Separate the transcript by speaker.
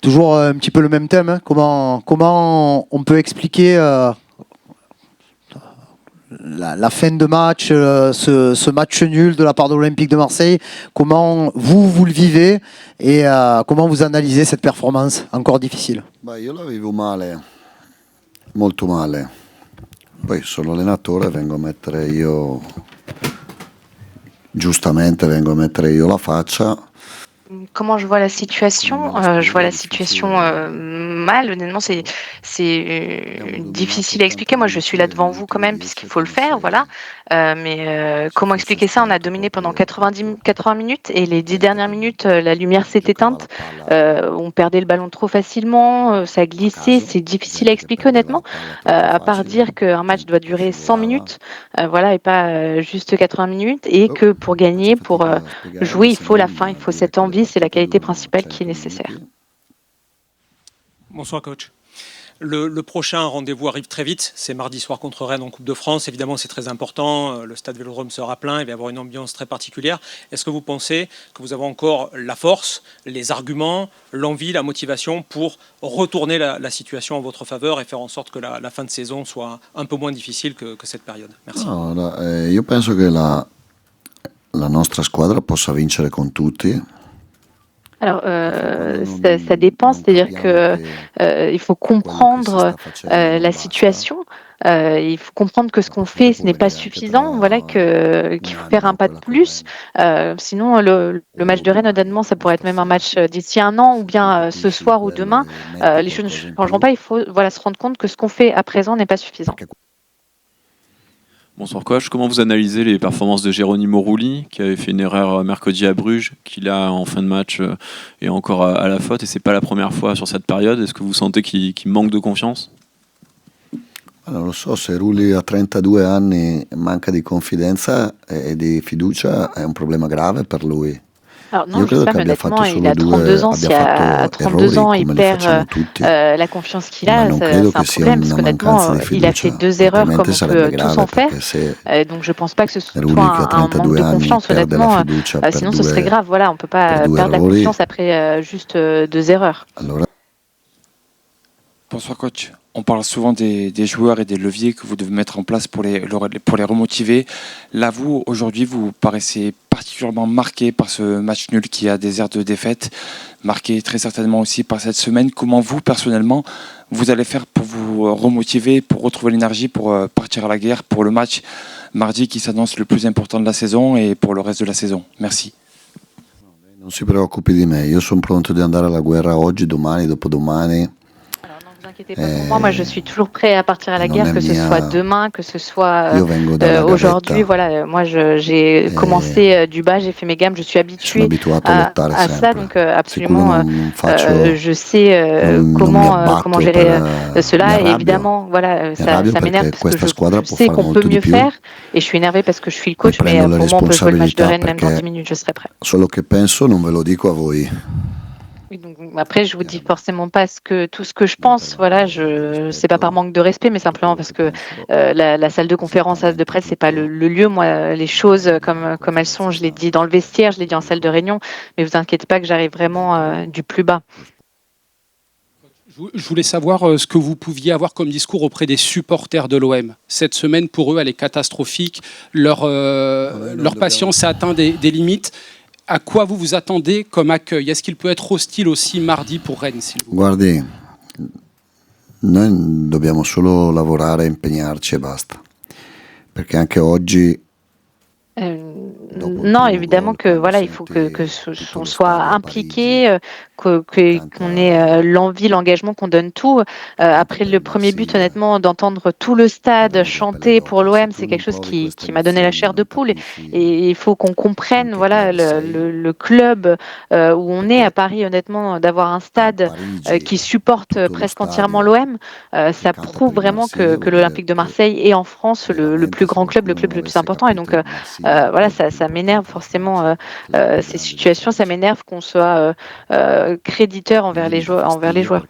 Speaker 1: Toujours un petit peu le même thème, hein. Comment on peut expliquer la fin de match, ce match nul de la part de l'Olympique de Marseille? Comment vous le vivez et comment vous analysez cette performance encore difficile?
Speaker 2: Io la vivo male, molto male. Poi sono allenatore, vengo a mettere io, giustamente vengo a mettere io la faccia.
Speaker 3: Comment je vois la situation? Je vois la situation mal. Honnêtement, c'est difficile à expliquer. Moi, je suis là devant vous quand même, puisqu'il faut le faire, voilà. Mais comment expliquer ça? On a dominé pendant 80 minutes et les 10 dernières minutes, la lumière s'est éteinte. On perdait le ballon trop facilement, ça glissait. C'est difficile à expliquer, honnêtement. À part dire qu'un match doit durer 100 minutes, voilà, et pas juste 80 minutes, et que pour gagner, pour jouer, il faut la fin, il faut cette envie. C'est la qualité principale qui est nécessaire.
Speaker 4: Bonsoir coach. Le prochain rendez-vous arrive très vite, c'est mardi soir contre Rennes en Coupe de France. Évidemment, c'est très important, le stade Vélodrome sera plein, il va y avoir une ambiance très particulière. Est-ce que vous pensez que vous avez encore la force, les arguments, l'envie, la motivation pour retourner la situation en votre faveur et faire en sorte que la fin de saison soit un peu moins difficile que cette période? Merci.
Speaker 2: No, io penso che la nostra squadra possa vincere con tutti.
Speaker 3: Alors, ça dépend, c'est-à-dire que il faut comprendre la situation. Il faut comprendre que ce qu'on fait, ce n'est pas suffisant. Voilà, qu'il faut faire un pas de plus. Sinon, le match de Rennes, honnêtement, ça pourrait être même un match d'ici un an, ou bien ce soir ou demain. Les choses ne changeront pas. Il faut, voilà, se rendre compte que ce qu'on fait à présent n'est pas suffisant.
Speaker 5: Bonsoir coach, comment vous analysez les performances de Geronimo Rulli, qui avait fait une erreur mercredi à Bruges, qui là en fin de match est encore à la faute, et c'est pas la première fois sur cette période. Est-ce que vous sentez qu'il manque de confiance?
Speaker 2: Non lo so, se Rulli a 32 anni manca di confidenza e di fiducia è un problema grave per lui.
Speaker 3: Alors non, je sais pas, mais honnêtement, il a 32 ans. Si à 32 ans, il perd la confiance qu'il a, c'est un problème, parce qu'honnêtement, il a fait 2 erreurs comme on peut tous en faire. Donc je pense pas que ce soit un manque de confiance, honnêtement. Sinon, ce serait grave. Voilà, on peut pas perdre la confiance après juste 2 erreurs.
Speaker 6: Bonsoir coach. On parle souvent des joueurs et des leviers que vous devez mettre en place pour les remotiver. Là, vous, aujourd'hui, vous paraissez particulièrement marqué par ce match nul qui a des airs de défaite, marqué très certainement aussi par cette semaine. Comment vous, personnellement, vous allez faire pour vous remotiver, pour retrouver l'énergie, pour partir à la guerre, pour le match mardi qui s'annonce le plus important de la saison et pour le reste de la saison? Merci.
Speaker 2: Non si preoccupi di me, io sono pronto di andare alla guerra oggi, domani, dopodomani.
Speaker 3: Ne vous inquiétez pas pour moi, je suis toujours prêt à partir à la guerre, que ce soit demain, que ce soit aujourd'hui. Voilà, moi j'ai commencé du bas, j'ai fait mes gammes, je suis habitué à ça, donc absolument je sais comment gérer cela. Et évidemment, voilà, ça m'énerve parce que je sais qu'on peut mieux faire, et je suis énervé parce que je suis le coach, mais pour moi on peut jouer le match de Rennes même dans 10 minutes, je serai prêt.
Speaker 2: Solo che penso, non ve lo dico a voi.
Speaker 3: Oui, donc après, je vous dis forcément pas tout ce que je pense. Voilà, c'est pas par manque de respect, mais simplement parce que la salle de conférence, salle de presse, c'est pas le lieu. Moi, les choses comme elles sont, je l'ai dit dans le vestiaire, je l'ai dit en salle de réunion, mais vous inquiétez pas que j'arrive vraiment du plus bas.
Speaker 7: Je voulais savoir ce que vous pouviez avoir comme discours auprès des supporters de l'OM. Cette semaine, pour eux, elle est catastrophique. Leur patience a atteint des limites. À quoi vous vous attendez comme accueil? Est-ce qu'il peut être hostile aussi mardi pour Rennes, s'il vous plaît?
Speaker 2: Guardi, noi dobbiamo solo lavorare e impegnarci e basta. Perché anche oggi
Speaker 3: non, évidemment que voilà, il faut qu'on soit impliqué, qu'on ait l'envie, l'engagement, qu'on donne tout. Après le premier but, honnêtement, d'entendre tout le stade chanter pour l'OM, c'est quelque chose qui m'a donné la chair de poule. Et il faut qu'on comprenne, voilà, le club où on est à Paris, honnêtement, d'avoir un stade qui supporte presque entièrement l'OM. Ça prouve vraiment que l'Olympique de Marseille est en France le plus grand club, le club le plus important. Et donc voilà, ça m'énerve forcément ces situations, ça m'énerve qu'on soit créditeur envers les joueurs.